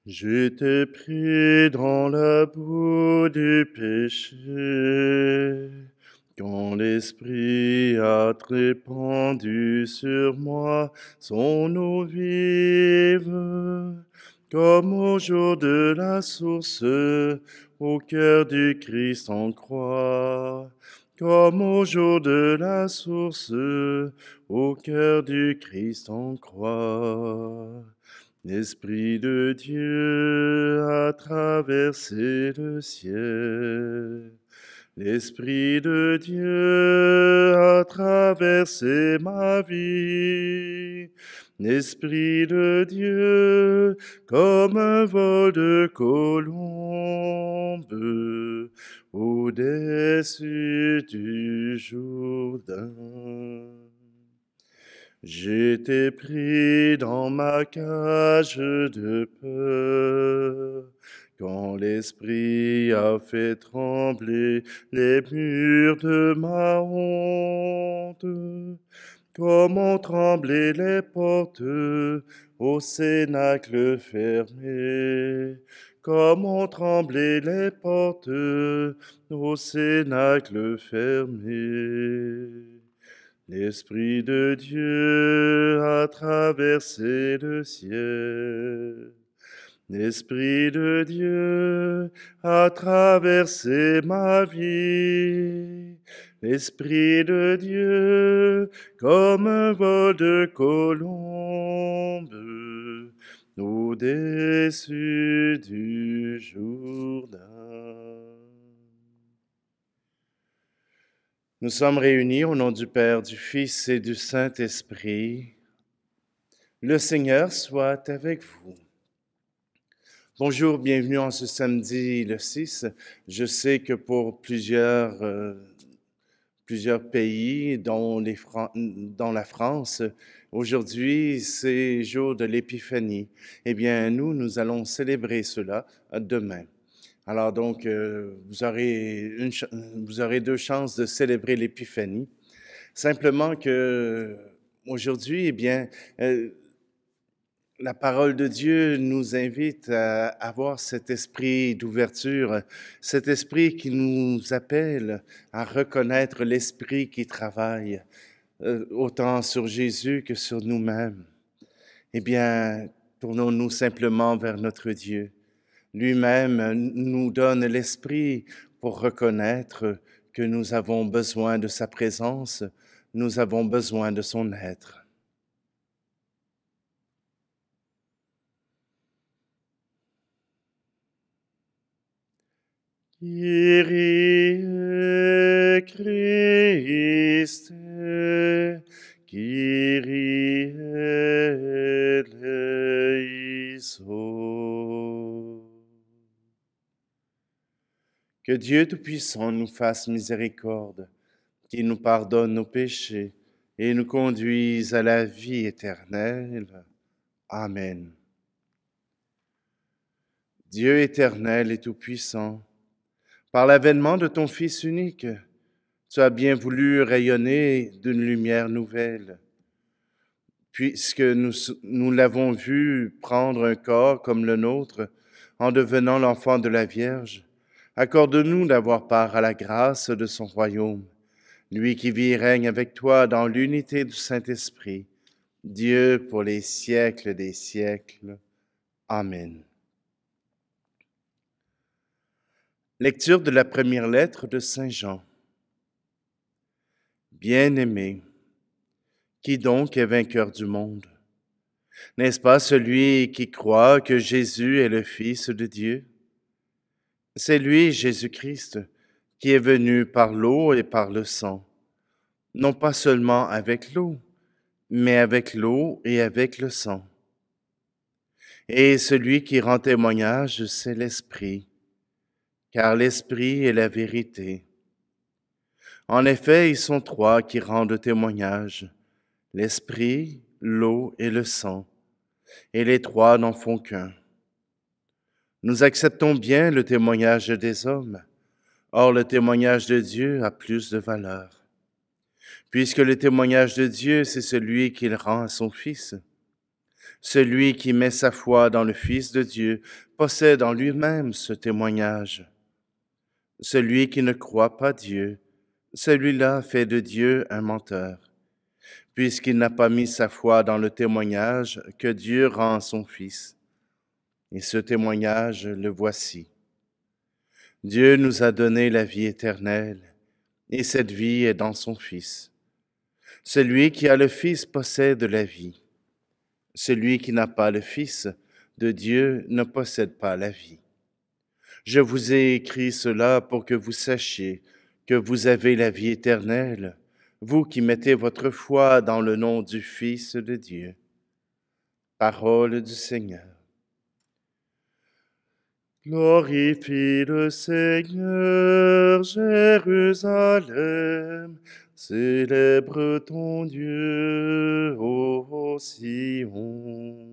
J'étais pris dans la boue du péché, quand l'Esprit a répandu sur moi son eau vive, comme au jour de la source, au cœur du Christ en croix. Comme au jour de la source, au cœur du Christ en croix. L'Esprit de Dieu a traversé le ciel. L'Esprit de Dieu a traversé ma vie. L'Esprit de Dieu, comme un vol de colombe, au-dessus du Jourdain. J'étais pris dans ma cage de peur, quand l'Esprit a fait trembler les murs de ma honte, comme ont tremblé les portes au cénacle fermé, comme ont tremblé les portes au cénacle fermé. L'Esprit de Dieu a traversé le ciel. L'Esprit de Dieu a traversé ma vie. L'Esprit de Dieu, comme un vol de colombe, au-dessus du Jourdain. Nous sommes réunis au nom du Père, du Fils et du Saint-Esprit. Le Seigneur soit avec vous. Bonjour, bienvenue en ce samedi le 6. Je sais que pour plusieurs pays, dont la France, aujourd'hui, c'est jour de l'Épiphanie. Eh bien, nous allons célébrer cela demain. Alors donc, vous aurez deux chances de célébrer l'Épiphanie. Simplement que aujourd'hui, eh bien, la parole de Dieu nous invite à avoir cet esprit d'ouverture, cet esprit qui nous appelle à reconnaître l'esprit qui travaille autant sur Jésus que sur nous-mêmes. Eh bien, tournons-nous simplement vers notre Dieu. Lui-même nous donne l'esprit pour reconnaître que nous avons besoin de sa présence, nous avons besoin de son être. Kyrie Christe, Kyrie eleison. Que Dieu Tout-Puissant nous fasse miséricorde, qu'il nous pardonne nos péchés et nous conduise à la vie éternelle. Amen. Dieu éternel et tout-puissant, par l'avènement de ton Fils unique, tu as bien voulu rayonner d'une lumière nouvelle. Puisque nous l'avons vu prendre un corps comme le nôtre en devenant l'enfant de la Vierge, accorde-nous d'avoir part à la grâce de son royaume, lui qui vit et règne avec toi dans l'unité du Saint-Esprit, Dieu pour les siècles des siècles. Amen. Lecture de la première lettre de Saint Jean. Bien-aimé, qui donc est vainqueur du monde? N'est-ce pas celui qui croit que Jésus est le Fils de Dieu? C'est lui, Jésus-Christ, qui est venu par l'eau et par le sang, non pas seulement avec l'eau, mais avec l'eau et avec le sang. Et celui qui rend témoignage, c'est l'Esprit, car l'Esprit est la vérité. En effet, ils sont trois qui rendent témoignage, l'Esprit, l'eau et le sang, et les trois n'en font qu'un. Nous acceptons bien le témoignage des hommes, or le témoignage de Dieu a plus de valeur. Puisque le témoignage de Dieu, c'est celui qu'il rend à son Fils. Celui qui met sa foi dans le Fils de Dieu possède en lui-même ce témoignage. Celui qui ne croit pas Dieu, celui-là fait de Dieu un menteur, puisqu'il n'a pas mis sa foi dans le témoignage que Dieu rend à son Fils. Et ce témoignage, le voici. Dieu nous a donné la vie éternelle, et cette vie est dans son Fils. Celui qui a le Fils possède la vie. Celui qui n'a pas le Fils de Dieu ne possède pas la vie. Je vous ai écrit cela pour que vous sachiez que vous avez la vie éternelle, vous qui mettez votre foi dans le nom du Fils de Dieu. Parole du Seigneur. Glorifie le Seigneur, Jérusalem, célèbre ton Dieu, ô Sion.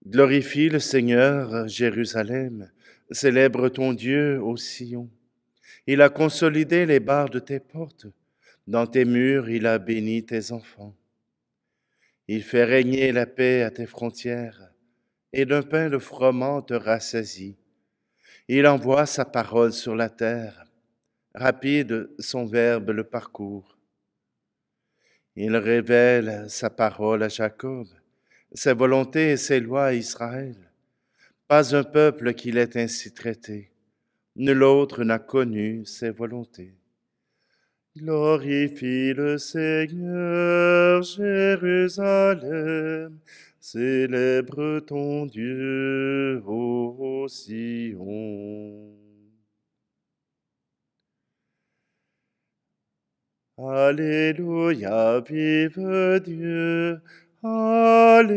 Glorifie le Seigneur, Jérusalem, célèbre ton Dieu, ô Sion. Il a consolidé les barres de tes portes, dans tes murs il a béni tes enfants. Il fait régner la paix à tes frontières, et d'un pain de froment te rassasie. Il envoie sa parole sur la terre, rapide son verbe le parcourt. Il révèle sa parole à Jacob, sa volonté et ses lois à Israël. Pas un peuple qui l'ait ainsi traité, nul autre n'a connu ses volontés. Glorifie le Seigneur, Jérusalem, célèbre ton Dieu, ô Sion. Alléluia, vive Dieu, Alléluia,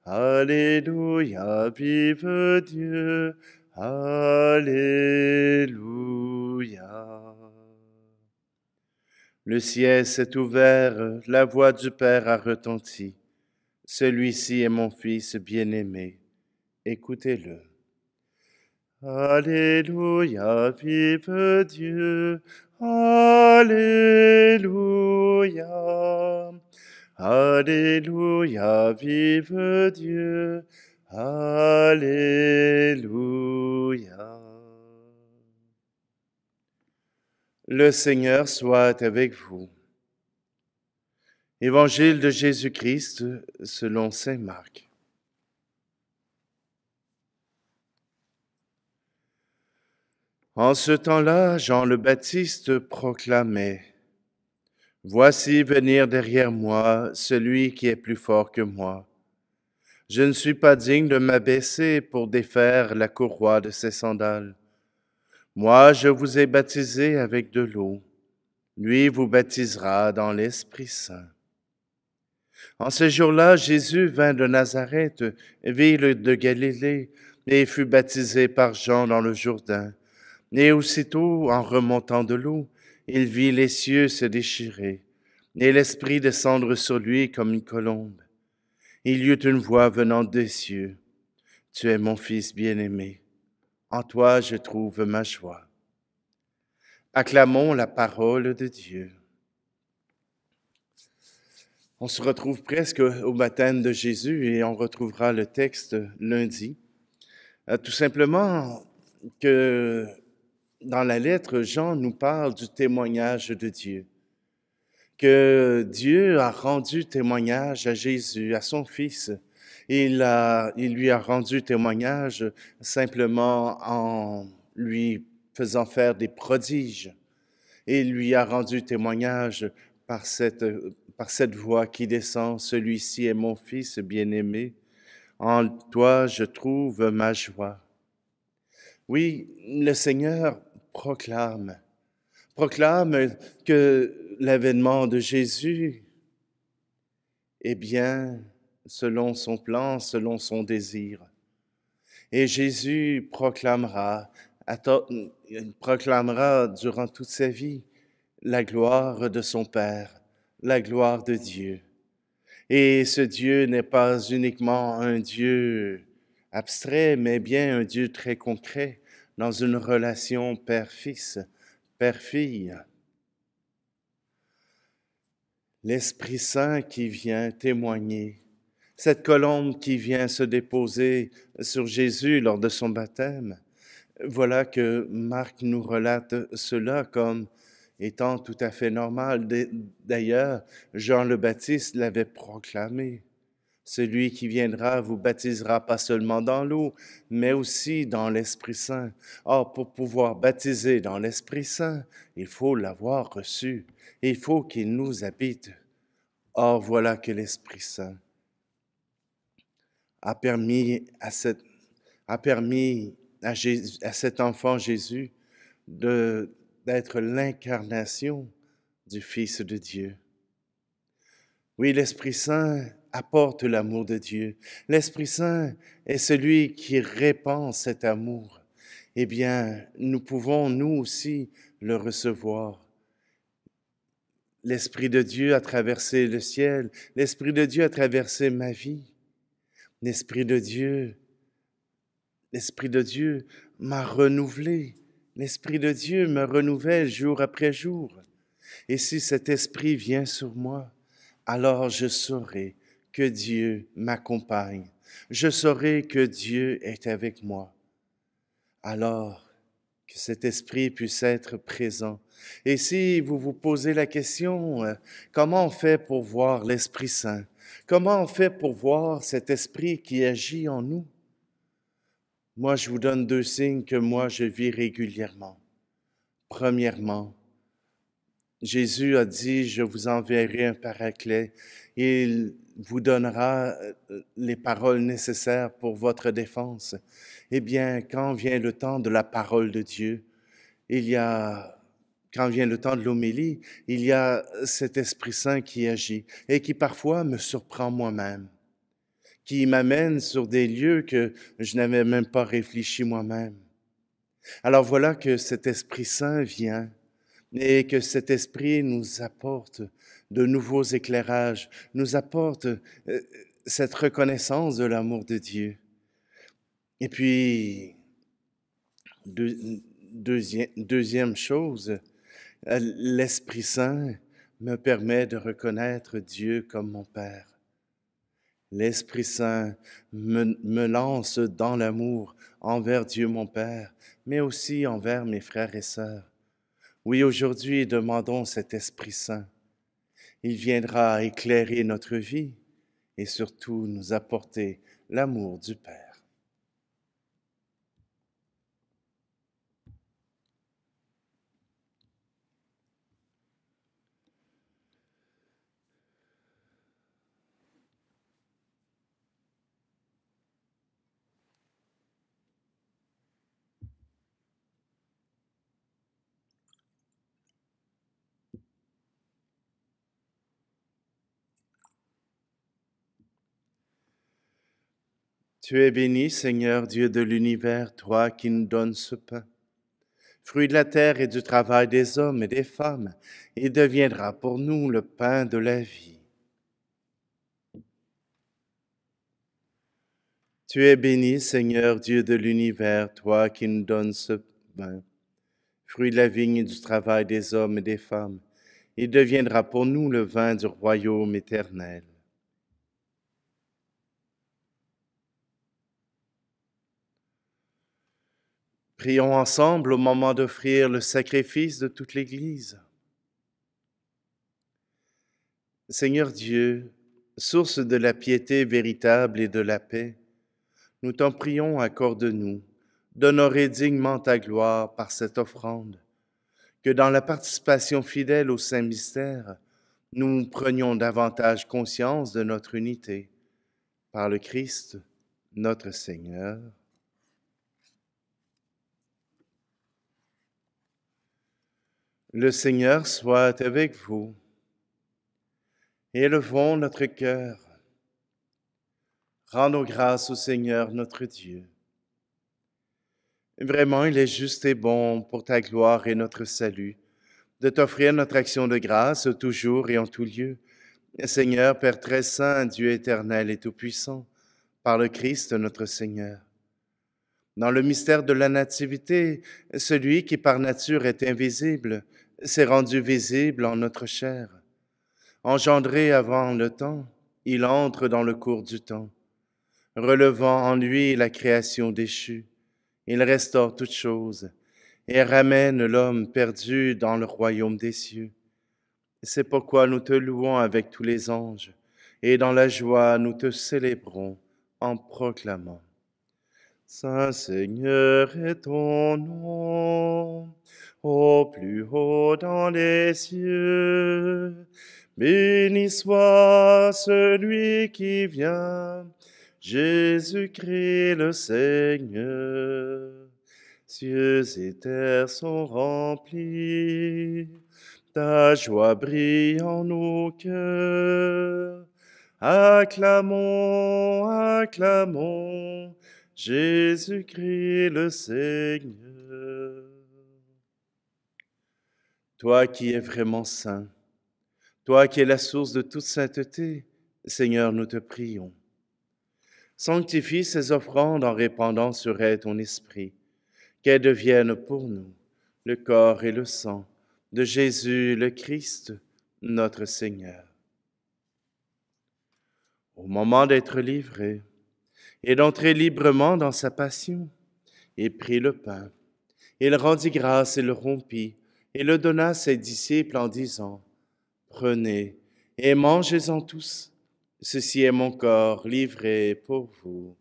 Alléluia, vive Dieu, Alléluia. Le ciel s'est ouvert, la voix du Père a retenti. Celui-ci est mon Fils bien-aimé, écoutez-le. Alléluia, vive Dieu, Alléluia, Alléluia, vive Dieu, Alléluia. Le Seigneur soit avec vous. Évangile de Jésus-Christ selon saint Marc. En ce temps-là, Jean le Baptiste proclamait : « Voici venir derrière moi celui qui est plus fort que moi. Je ne suis pas digne de m'abaisser pour défaire la courroie de ses sandales. Moi, je vous ai baptisé avec de l'eau. Lui vous baptisera dans l'Esprit Saint. » En ce jour-là, Jésus vint de Nazareth, ville de Galilée, et fut baptisé par Jean dans le Jourdain. Et aussitôt, en remontant de l'eau, il vit les cieux se déchirer, et l'Esprit descendre sur lui comme une colombe. Il y eut une voix venant des cieux : « Tu es mon Fils bien-aimé, en toi je trouve ma joie. » Acclamons la parole de Dieu. On se retrouve presque au baptême de Jésus et on retrouvera le texte lundi. Tout simplement que dans la lettre, Jean nous parle du témoignage de Dieu, que Dieu a rendu témoignage à Jésus, à son Fils. Il lui a rendu témoignage simplement en lui faisant faire des prodiges. Et il lui a rendu témoignage par cette voix qui descend : « Celui-ci est mon Fils bien-aimé, en toi je trouve ma joie. » Oui, le Seigneur proclame que l'avènement de Jésus est bien selon son plan, selon son désir. Et Jésus proclamera durant toute sa vie la gloire de son Père, la gloire de Dieu. Et ce Dieu n'est pas uniquement un Dieu abstrait, mais bien un Dieu très concret, dans une relation père-fils, père-fille. l'Esprit Saint qui vient témoigner, cette colombe qui vient se déposer sur Jésus lors de son baptême. Voilà que Marc nous relate cela comme étant tout à fait normal. D'ailleurs, Jean le Baptiste l'avait proclamé. Celui qui viendra vous baptisera pas seulement dans l'eau, mais aussi dans l'Esprit Saint. Or, pour pouvoir baptiser dans l'Esprit Saint, il faut l'avoir reçu. Il faut qu'il nous habite. Or, voilà que l'Esprit Saint a permis à cet enfant Jésus d'être l'incarnation du Fils de Dieu. Oui, l'Esprit Saint apporte l'amour de Dieu. L'Esprit Saint est celui qui répand cet amour. Eh bien, nous pouvons, nous aussi, le recevoir. L'Esprit de Dieu a traversé le ciel. L'Esprit de Dieu a traversé ma vie. L'Esprit de Dieu m'a renouvelé. L'Esprit de Dieu me renouvelle jour après jour. Et si cet Esprit vient sur moi, alors je saurai que Dieu m'accompagne. Je saurai que Dieu est avec moi. Alors que cet Esprit puisse être présent. Et si vous vous posez la question, comment on fait pour voir l'Esprit Saint? Comment on fait pour voir cet Esprit qui agit en nous? Moi, je vous donne 2 signes que moi, je vis régulièrement. Premièrement, Jésus a dit, je vous enverrai un paraclet. Il vous donnera les paroles nécessaires pour votre défense. Eh bien, quand vient le temps de la parole de Dieu, quand vient le temps de l'homélie, il y a cet Esprit Saint qui agit et qui parfois me surprend moi-même, qui m'amène sur des lieux que je n'avais même pas réfléchi moi-même. Alors voilà que cet Esprit Saint vient et que cet Esprit nous apporte de nouveaux éclairages, nous apporte cette reconnaissance de l'amour de Dieu. Et puis, deuxième chose, l'Esprit Saint me permet de reconnaître Dieu comme mon Père. L'Esprit Saint me lance dans l'amour envers Dieu mon Père, mais aussi envers mes frères et sœurs. Oui, aujourd'hui, demandons cet Esprit Saint. Il viendra éclairer notre vie et surtout nous apporter l'amour du Père. Tu es béni, Seigneur Dieu de l'univers, toi qui nous donnes ce pain, fruit de la terre et du travail des hommes et des femmes, et deviendra pour nous le pain de la vie. Tu es béni, Seigneur Dieu de l'univers, toi qui nous donnes ce pain, fruit de la vigne et du travail des hommes et des femmes, et deviendra pour nous le vin du royaume éternel. Prions ensemble au moment d'offrir le sacrifice de toute l'Église. Seigneur Dieu, source de la piété véritable et de la paix, nous t'en prions, accorde-nous d'honorer dignement ta gloire par cette offrande, que dans la participation fidèle au Saint Mystère, nous prenions davantage conscience de notre unité. Par le Christ, notre Seigneur. Le Seigneur soit avec vous. Élevons notre cœur. Rendons grâce au Seigneur notre Dieu. Vraiment, il est juste et bon pour ta gloire et notre salut, de t'offrir notre action de grâce toujours et en tout lieu. Seigneur, Père très saint, Dieu éternel et tout-puissant, par le Christ notre Seigneur. Dans le mystère de la Nativité, celui qui par nature est invisible s'est rendu visible en notre chair. Engendré avant le temps, il entre dans le cours du temps. Relevant en lui la création déchue, il restaure toutes choses et ramène l'homme perdu dans le royaume des cieux. C'est pourquoi nous te louons avec tous les anges, et dans la joie nous te célébrons en proclamant. Saint Seigneur est ton nom, au plus haut dans les cieux. Béni soit celui qui vient, Jésus-Christ le Seigneur. Cieux et terre sont remplis, ta joie brille en nos cœurs. Acclamons, acclamons, Jésus-Christ le Seigneur. Toi qui es vraiment saint, toi qui es la source de toute sainteté, Seigneur, nous te prions. Sanctifie ces offrandes en répandant sur elles ton esprit, qu'elles deviennent pour nous le corps et le sang de Jésus le Christ, notre Seigneur. Au moment d'être livré et d'entrer librement dans sa passion, il prit le pain, il rendit grâce et le rompit, et le donna à ses disciples en disant, « Prenez et mangez-en tous, ceci est mon corps livré pour vous. »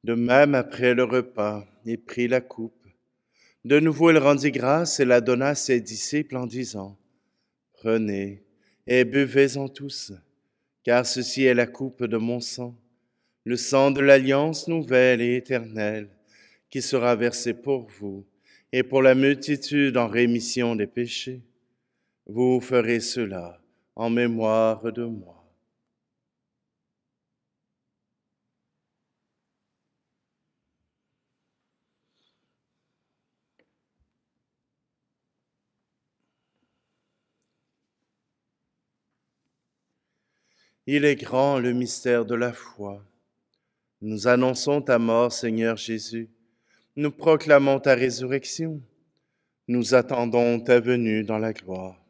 De même, après le repas, il prit la coupe. De nouveau, il rendit grâce et la donna à ses disciples en disant, « Prenez et buvez-en tous, car ceci est la coupe de mon sang, le sang de l'alliance nouvelle et éternelle, qui sera versé pour vous et pour la multitude en rémission des péchés. Vous ferez cela en mémoire de moi. » Il est grand le mystère de la foi. Nous annonçons ta mort, Seigneur Jésus. Nous proclamons ta résurrection. Nous attendons ta venue dans la gloire.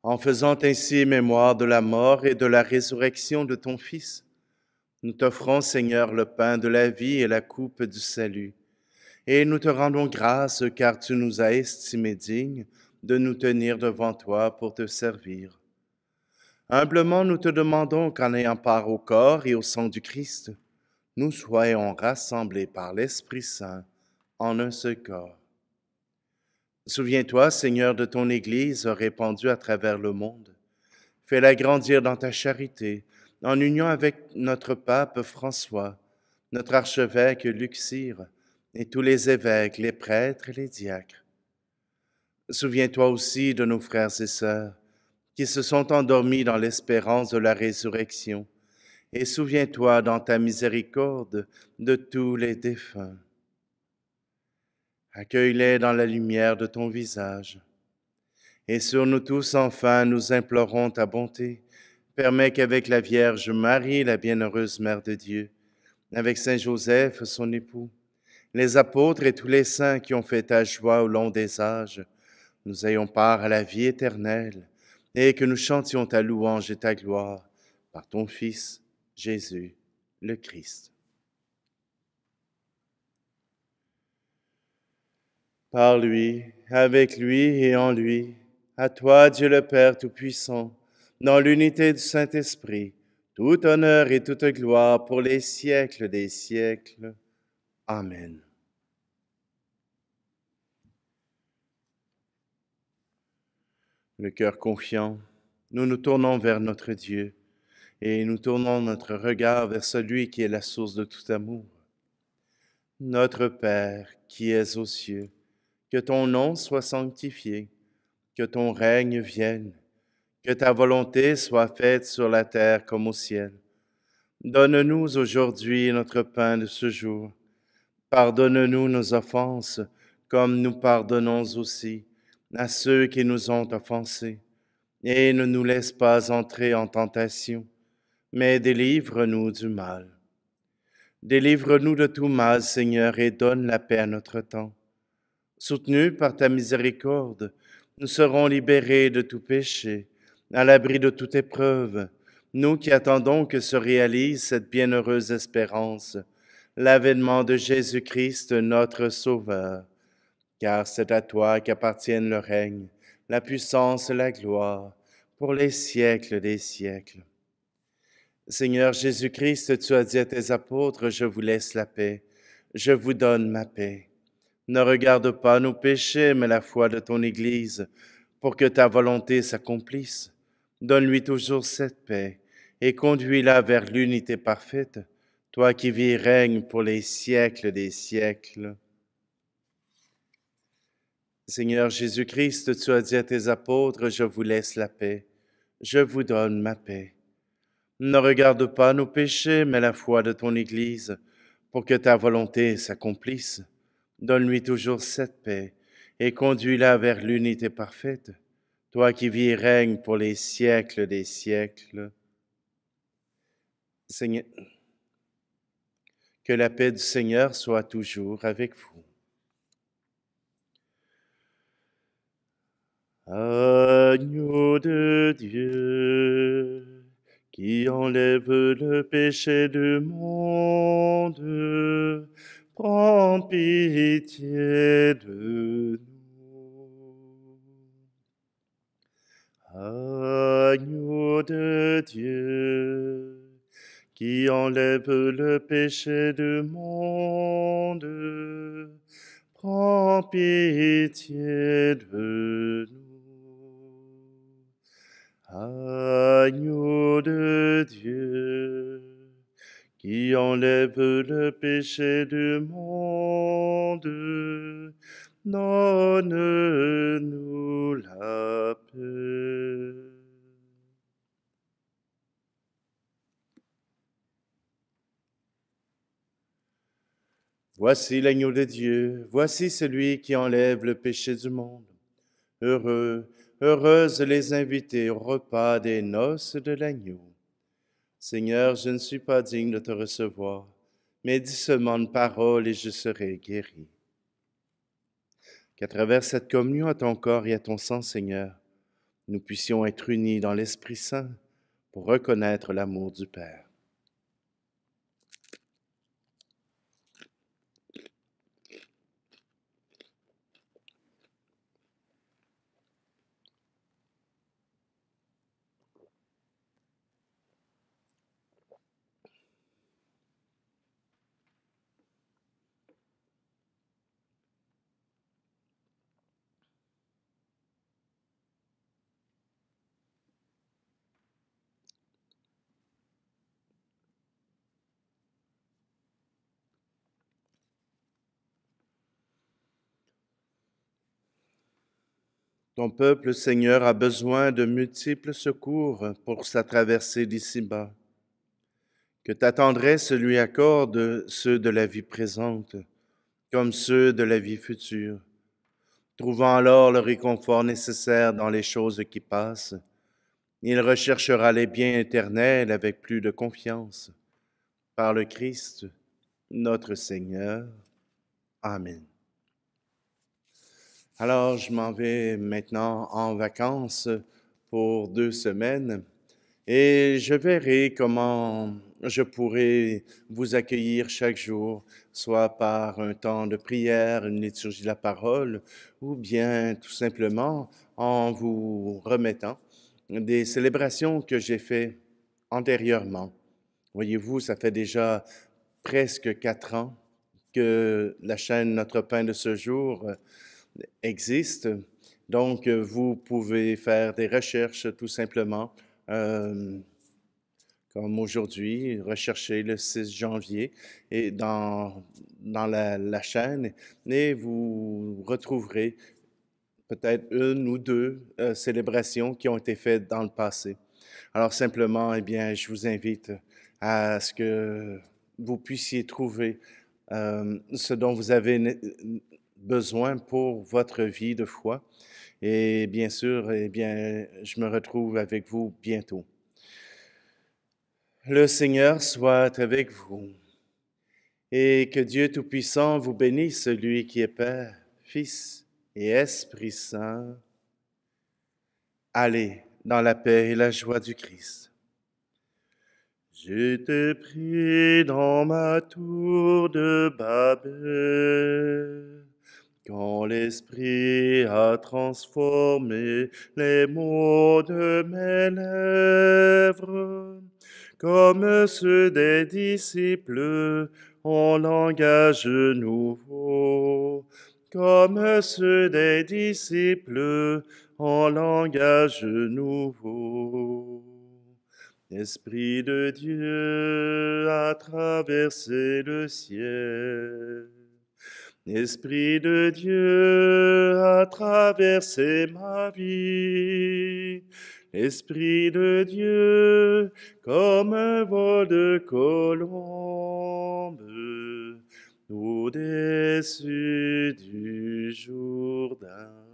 En faisant ainsi mémoire de la mort et de la résurrection de ton Fils, nous t'offrons, Seigneur, le pain de la vie et la coupe du salut. Et nous te rendons grâce car tu nous as estimés dignes de nous tenir devant toi pour te servir. Humblement, nous te demandons qu'en ayant part au corps et au sang du Christ, nous soyons rassemblés par l'Esprit Saint en un seul corps. Souviens-toi, Seigneur, de ton Église répandue à travers le monde. Fais-la grandir dans ta charité, en union avec notre pape François, notre archevêque Luc-Cyr, et tous les évêques, les prêtres et les diacres. Souviens-toi aussi de nos frères et sœurs qui se sont endormis dans l'espérance de la résurrection, et souviens-toi dans ta miséricorde de tous les défunts. Accueille-les dans la lumière de ton visage. Et sur nous tous, enfin, nous implorons ta bonté. Permets qu'avec la Vierge Marie, la bienheureuse Mère de Dieu, avec Saint Joseph, son époux, les apôtres et tous les saints qui ont fait ta joie au long des âges, nous ayons part à la vie éternelle et que nous chantions ta louange et ta gloire par ton Fils, Jésus, le Christ. Par lui, avec lui et en lui, à toi, Dieu le Père Tout-Puissant, dans l'unité du Saint-Esprit, tout honneur et toute gloire pour les siècles des siècles. Amen. Le cœur confiant, nous nous tournons vers notre Dieu et nous tournons notre regard vers celui qui est la source de tout amour. Notre Père qui es aux cieux, que ton nom soit sanctifié, que ton règne vienne, que ta volonté soit faite sur la terre comme au ciel. Donne-nous aujourd'hui notre pain de ce jour. Pardonne-nous nos offenses, comme nous pardonnons aussi à ceux qui nous ont offensés. et ne nous laisse pas entrer en tentation, mais délivre-nous du mal. Délivre-nous de tout mal, Seigneur, et donne la paix à notre temps. Soutenus par ta miséricorde, nous serons libérés de tout péché, à l'abri de toute épreuve, nous qui attendons que se réalise cette bienheureuse espérance, l'avènement de Jésus-Christ, notre Sauveur. Car c'est à toi qu'appartiennent le règne, la puissance et la gloire, pour les siècles des siècles. Seigneur Jésus-Christ, tu as dit à tes apôtres, je vous laisse la paix, je vous donne ma paix. Ne regarde pas nos péchés, mais la foi de ton Église, pour que ta volonté s'accomplisse. Donne-lui toujours cette paix et conduis-la vers l'unité parfaite, toi qui vis et règnes pour les siècles des siècles. Seigneur Jésus-Christ, tu as dit à tes apôtres, je vous laisse la paix, je vous donne ma paix. Ne regarde pas nos péchés, mais la foi de ton Église, pour que ta volonté s'accomplisse. Donne-lui toujours cette paix et conduis-la vers l'unité parfaite, toi qui vis et règnes pour les siècles des siècles. Seigneur, que la paix du Seigneur soit toujours avec vous. Agneau de Dieu, qui enlève le péché du monde, prends pitié de nous. Agneau de Dieu, qui enlève le péché du monde, prends pitié de nous. Agneau de Dieu, qui enlève le péché du monde, donne-nous la paix. Voici l'agneau de Dieu, voici celui qui enlève le péché du monde. Heureux, heureuses les invités au repas des noces de l'agneau. Seigneur, je ne suis pas digne de te recevoir, mais dis seulement une parole et je serai guéri. Qu'à travers cette communion à ton corps et à ton sang, Seigneur, nous puissions être unis dans l'Esprit Saint pour reconnaître l'amour du Père. Ton peuple, Seigneur, a besoin de multiples secours pour sa traversée d'ici-bas. Que ta tendresse lui accorde ceux de la vie présente, comme ceux de la vie future, trouvant alors le réconfort nécessaire dans les choses qui passent. Il recherchera les biens éternels avec plus de confiance. Par le Christ, notre Seigneur. Amen. Alors, je m'en vais maintenant en vacances pour 2 semaines et je verrai comment je pourrai vous accueillir chaque jour, soit par un temps de prière, une liturgie de la parole, ou bien tout simplement en vous remettant des célébrations que j'ai faites antérieurement. Voyez-vous, ça fait déjà presque 4 ans que la chaîne Notre pain de ce jour existe. Donc, vous pouvez faire des recherches tout simplement, comme aujourd'hui, rechercher le 6 janvier et dans la chaîne et vous retrouverez peut-être une ou deux célébrations qui ont été faites dans le passé. Alors simplement, eh bien, je vous invite à ce que vous puissiez trouver ce dont vous avez besoin pour votre vie de foi. Et bien sûr, eh bien, je me retrouve avec vous bientôt. Le Seigneur soit avec vous et que Dieu Tout-Puissant vous bénisse, celui qui est Père, Fils et Esprit Saint. Allez dans la paix et la joie du Christ. J'étais pris dans ma tour de Babel, quand l'Esprit a transformé les mots de mes lèvres, comme ceux des disciples en langage nouveau, comme ceux des disciples en langage nouveau. L'Esprit de Dieu a traversé le ciel. L'Esprit de Dieu a traversé ma vie. L'Esprit de Dieu, comme un vol de colombe, au-dessus du Jourdain.